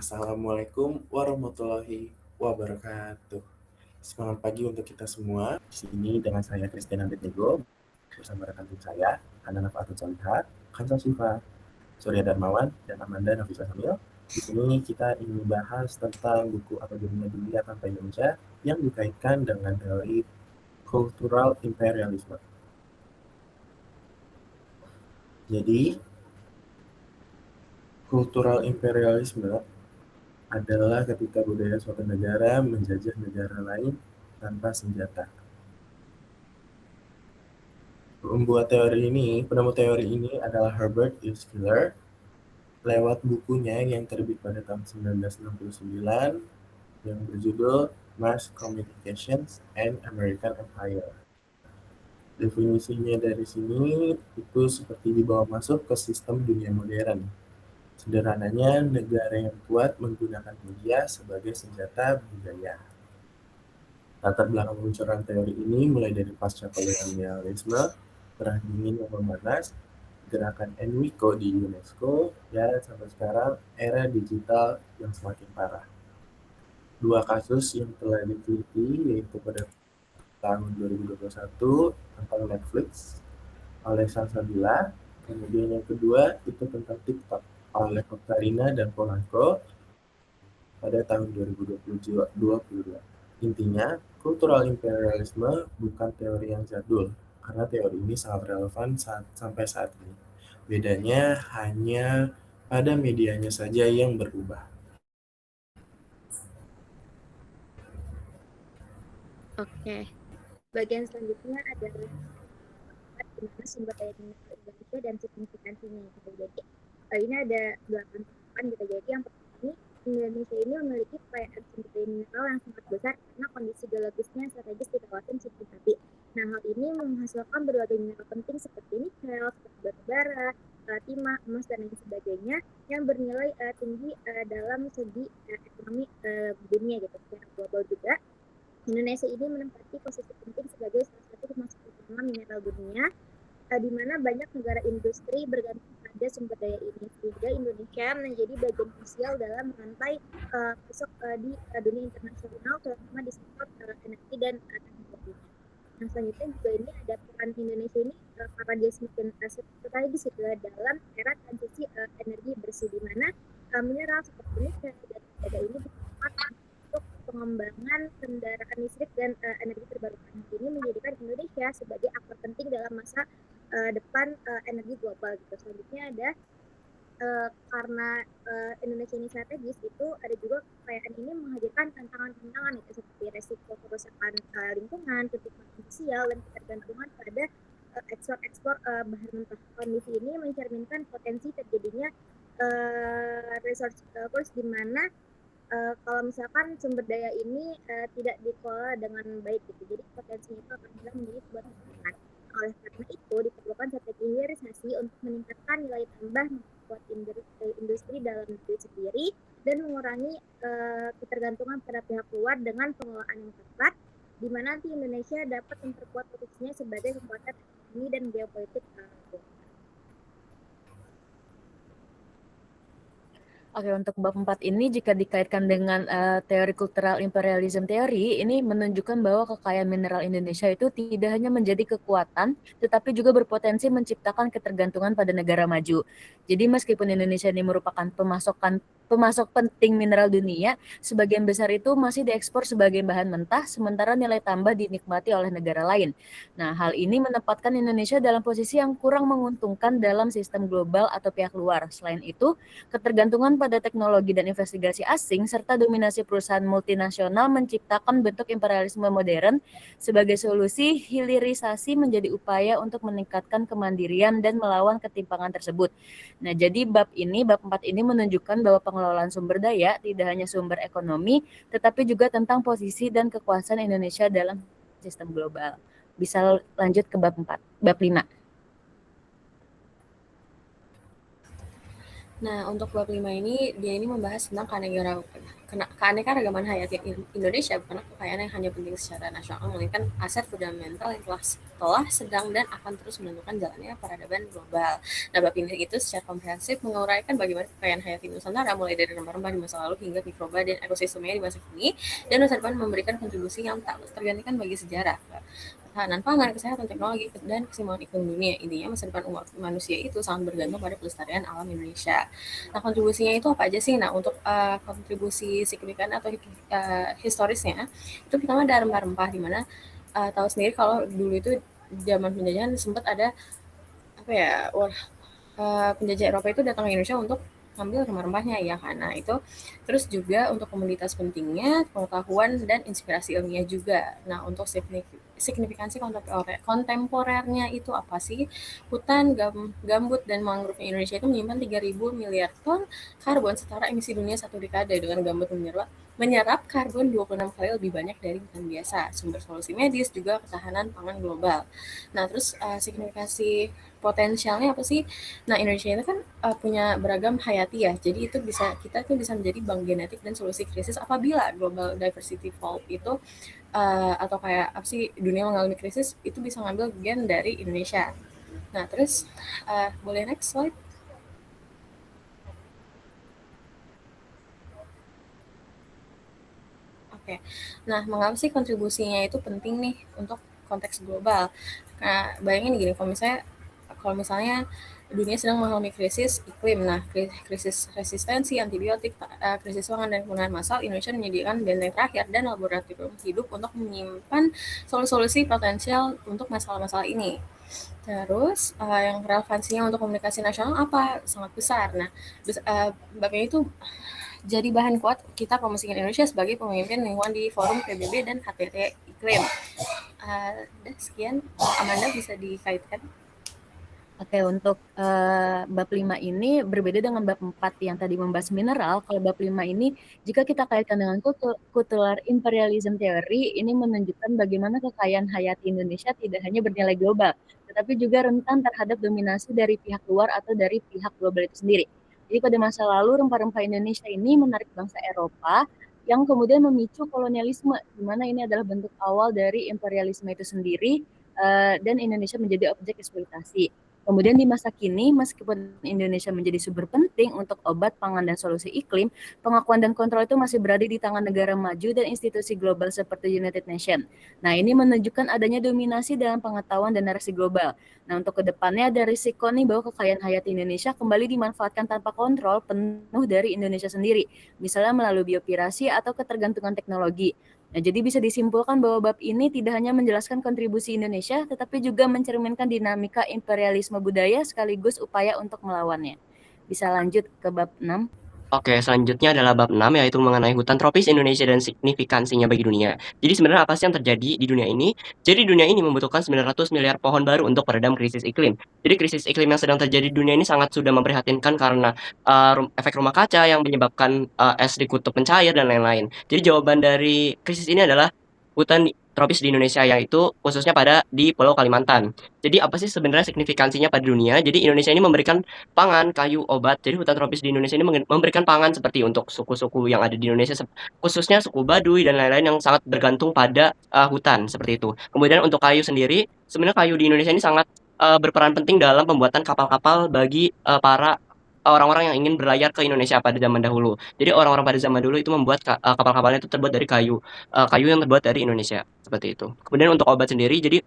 Assalamualaikum warahmatullahi wabarakatuh. Semangat pagi untuk kita semua. Di sini dengan saya Christian Abednego bersama rekan tim saya, Hana Nafatul Solihat, Kansa Siva, Surya Darmawan, dan Amanda Nafisa Samil. Di sini kita ingin membahas tentang buku Akademia Dunia Tanpa Indonesia yang dikaitkan dengan teori cultural imperialisme. Jadi, cultural imperialisme adalah ketika budaya suatu negara menjajah negara lain tanpa senjata. Penemu teori ini adalah Herbert E. Schiller lewat bukunya yang terbit pada tahun 1969 yang berjudul Mass Communications and American Empire. Definisinya dari sini itu seperti dibawa masuk ke sistem dunia modern. Sederhananya, negara yang kuat menggunakan media sebagai senjata budaya. Latar belakang peluncuran teori ini mulai dari pasca kolonialisme, perang dingin yang memanas, gerakan Enrico di UNESCO, dan sampai sekarang era digital yang semakin parah. Dua kasus yang telah diteliti yaitu pada tahun 2021 tentang Netflix oleh Salsabila, kemudian yang kedua itu tentang TikTok oleh Oktarina dan Polanco pada tahun 2022. Intinya, kultural imperialisme bukan teori yang jadul, karena teori ini sangat relevan sampai saat ini. Bedanya hanya pada medianya saja yang berubah. Oke, bagian selanjutnya adalah gimana sumber daya mineral Indonesia dan signifikansinya gitu. Jadi ini ada 8 tahapan gitu. Jadi yang pertama ini Indonesia ini memiliki kekayaan sumber daya mineral yang sangat besar karena kondisi geologisnya strategis di kawasan Cipinang. Nah, hal ini menghasilkan berbagai mineral penting seperti nikel, seperti batu bara, timah, emas dan lain sebagainya yang bernilai tinggi dalam segi ekonomi dunia gitu. Secara global juga Indonesia ini menempati posisi penting sebagai salah satu pemasok utama mineral dunia, di mana banyak negara industri bergantung pada sumber daya ini, sehingga Indonesia menjadi bagian krusial dalam rantai pasok di dunia internasional, terutama di sektor energi dan teknologi. Nah, selanjutnya juga ini ada peran Indonesia ini karena dia semakin strategis gitu dalam era transisi energi bersih, di mana mineral seperti nikel dan tembaga ini dimanfaatkan untuk pengembangan kendaraan listrik dan energi terbarukan. Ini menjadikan Indonesia sebagai aktor penting dalam masa depan energi global gitu. Selanjutnya ada karena Indonesia ini strategis, itu ada juga kekayaan ini menghadirkan tantangan-tantangan itu seperti resiko kerusakan lingkungan, ketimpangan sosial, dan ketergantungan pada ekspor bahan mentah. Kondisi ini mencerminkan potensi terjadinya resource curse di mana kalau misalkan sumber daya ini tidak dikelola dengan baik gitu, jadi potensinya itu akan hilang menjadi sebuah tantangan. Oleh karena itu diperlukan strategi hilirisasi untuk meningkatkan nilai tambah, memperkuat industri dalam negeri sendiri, dan mengurangi ketergantungan pada pihak luar dengan pengelolaan yang tepat, di mana nanti Indonesia dapat memperkuat posisinya sebagai kekuatan ekonomi dan geopolitik global. Oke, untuk bab 4 ini jika dikaitkan dengan teori cultural imperialism teori, ini menunjukkan bahwa kekayaan mineral Indonesia itu tidak hanya menjadi kekuatan, tetapi juga berpotensi menciptakan ketergantungan pada negara maju. Jadi meskipun Indonesia ini merupakan pemasok penting mineral dunia, sebagian besar itu masih diekspor sebagai bahan mentah, sementara nilai tambah dinikmati oleh negara lain. Nah, hal ini menempatkan Indonesia dalam posisi yang kurang menguntungkan dalam sistem global atau pihak luar. Selain itu, ketergantungan pada teknologi dan investigasi asing serta dominasi perusahaan multinasional menciptakan bentuk imperialisme modern. Sebagai solusi, hilirisasi menjadi upaya untuk meningkatkan kemandirian dan melawan ketimpangan tersebut. Nah, jadi bab 4 ini menunjukkan bahwa pengelolaan sumber daya tidak hanya sumber ekonomi, tetapi juga tentang posisi dan kekuasaan Indonesia dalam sistem global. Bisa lanjut ke bab 5. Nah, untuk bab 5 ini, dia ini membahas tentang keanekaragaman hayati Indonesia, bukan kekayaan yang hanya penting secara nasional, melainkan aset fundamental yang telah sedang dan akan terus menentukan jalannya peradaban global. Nah, bab ini itu secara komprehensif menguraikan bagaimana kekayaan hayati Nusantara mulai dari rempah-rempah di masa lalu hingga mikroba dan ekosistemnya di masa kini, dan masa depan memberikan kontribusi yang tak tergantikan bagi sejarah. Ketahanan pangan, kesehatan, teknologi, dan keseimbangan iklim dunia. Intinya masa depan umat manusia itu sangat bergantung pada pelestarian alam Indonesia. Nah, kontribusinya itu apa aja sih? Nah, untuk kontribusi signifikan atau historisnya, itu pertama ada rempah-rempah, di mana tahu sendiri kalau dulu itu zaman penjajahan sempat ada penjajah Eropa itu datang ke Indonesia untuk ngambil rempah-rempahnya, ya kan. Nah, itu terus juga untuk komoditas pentingnya, pengetahuan dan inspirasi ilmiah juga. Nah, untuk signifikansi kontemporernya itu apa sih? Hutan, gambut, dan mangrove Indonesia itu menyimpan 3.000 miliar ton karbon, setara emisi dunia satu dekade, dengan gambut menyerap karbon 26 kali lebih banyak dari hutan biasa. Sumber solusi medis juga ketahanan pangan global. Nah, terus signifikansi potensialnya apa sih? Nah, Indonesia itu kan punya beragam hayati ya. Jadi kita tuh bisa menjadi bank genetik dan solusi krisis apabila global diversity fault itu atau kayak apa sih, dunia mengalami krisis, itu bisa ngambil gen dari Indonesia. Nah, terus boleh next slide. Oke. Nah, mengapa sih kontribusinya itu penting nih untuk konteks global? Nah, bayangin gini, kalau misalnya dunia sedang mengalami krisis iklim, nah krisis resistensi antibiotik, krisis pangan dan kepunahan massal, Indonesia menyediakan benteng terakhir dan laboratorium hidup untuk menyimpan solusi potensial untuk masalah-masalah ini. Terus yang relevansinya untuk komunikasi nasional apa? Sangat besar. Nah, babnya itu jadi bahan kuat kita promosikan Indonesia sebagai pemimpin lingkungan di forum PBB dan KTT iklim. Sekian, Amanda bisa dikaitkan. Oke, untuk bab 5 ini berbeda dengan bab 4 yang tadi membahas mineral. Kalau bab 5 ini, jika kita kaitkan dengan cultural imperialism theory, ini menunjukkan bagaimana kekayaan hayati Indonesia tidak hanya bernilai global, tetapi juga rentan terhadap dominasi dari pihak luar atau dari pihak global itu sendiri. Jadi pada masa lalu, rempah-rempah Indonesia ini menarik bangsa Eropa yang kemudian memicu kolonialisme, di mana ini adalah bentuk awal dari imperialisme itu sendiri, dan Indonesia menjadi objek eksploitasi. Kemudian di masa kini, meskipun Indonesia menjadi sumber penting untuk obat, pangan, dan solusi iklim, pengakuan dan kontrol itu masih berada di tangan negara maju dan institusi global seperti United Nations. Nah, ini menunjukkan adanya dominasi dalam pengetahuan dan narasi global. Nah, untuk kedepannya ada risiko nih bahwa kekayaan hayati Indonesia kembali dimanfaatkan tanpa kontrol penuh dari Indonesia sendiri, misalnya melalui biopirasi atau ketergantungan teknologi. Nah, jadi bisa disimpulkan bahwa bab ini tidak hanya menjelaskan kontribusi Indonesia, tetapi juga mencerminkan dinamika imperialisme budaya sekaligus upaya untuk melawannya. Bisa lanjut ke bab 6. Oke, selanjutnya adalah bab 6, yaitu mengenai hutan tropis Indonesia dan signifikansinya bagi dunia. Jadi sebenarnya apa sih yang terjadi di dunia ini? Jadi dunia ini membutuhkan 900 miliar pohon baru untuk meredam krisis iklim. Jadi krisis iklim yang sedang terjadi di dunia ini sangat sudah memprihatinkan karena efek rumah kaca yang menyebabkan es di kutub mencair dan lain-lain. Jadi jawaban dari krisis ini adalah hutan tropis di Indonesia, yaitu khususnya di Pulau Kalimantan. Jadi apa sih sebenarnya signifikansinya pada dunia? Jadi Indonesia ini memberikan pangan, kayu, obat. Jadi hutan tropis di Indonesia ini memberikan pangan seperti untuk suku-suku yang ada di Indonesia, khususnya suku Baduy dan lain-lain yang sangat bergantung pada hutan seperti itu. Kemudian untuk kayu sendiri, sebenarnya kayu di Indonesia ini sangat berperan penting dalam pembuatan kapal-kapal bagi para orang-orang yang ingin berlayar ke Indonesia pada zaman dahulu. Jadi orang-orang pada zaman dulu itu membuat kapal-kapalnya itu terbuat dari kayu yang terbuat dari Indonesia seperti itu. Kemudian untuk obat sendiri, jadi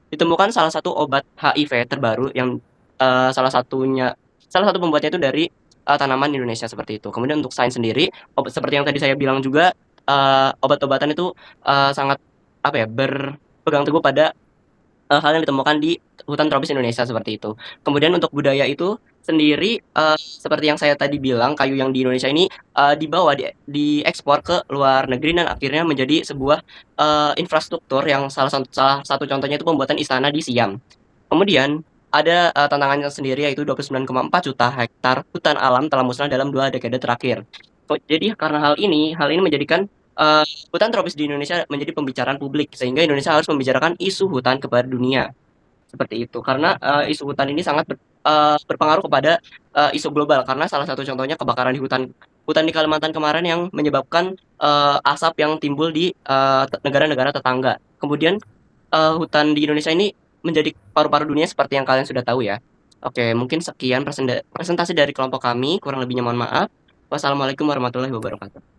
ditemukan salah satu obat HIV terbaru yang salah satu pembuatnya itu dari tanaman Indonesia seperti itu. Kemudian untuk sains sendiri, seperti yang tadi saya bilang juga, obat-obatan itu sangat berpegang teguh pada hal yang ditemukan di hutan tropis Indonesia seperti itu. Kemudian untuk budaya itu sendiri, seperti yang saya tadi bilang, kayu yang di Indonesia ini dibawa diekspor ke luar negeri dan akhirnya menjadi sebuah infrastruktur yang salah satu contohnya itu pembuatan istana di Siam. Kemudian ada tantangannya sendiri, yaitu 29,4 juta hektar hutan alam telah musnah dalam 2 dekade terakhir. Jadi karena hal ini menjadikan hutan tropis di Indonesia menjadi pembicaraan publik, sehingga Indonesia harus membicarakan isu hutan kepada dunia seperti itu. Karena isu hutan ini sangat berpengaruh kepada isu global karena salah satu contohnya kebakaran di hutan di Kalimantan kemarin yang menyebabkan asap yang timbul di negara-negara tetangga. Kemudian hutan di Indonesia ini menjadi paru-paru dunia seperti yang kalian sudah tahu ya. Oke, mungkin sekian presentasi dari kelompok kami. Kurang lebihnya mohon maaf. Wassalamualaikum warahmatullahi wabarakatuh.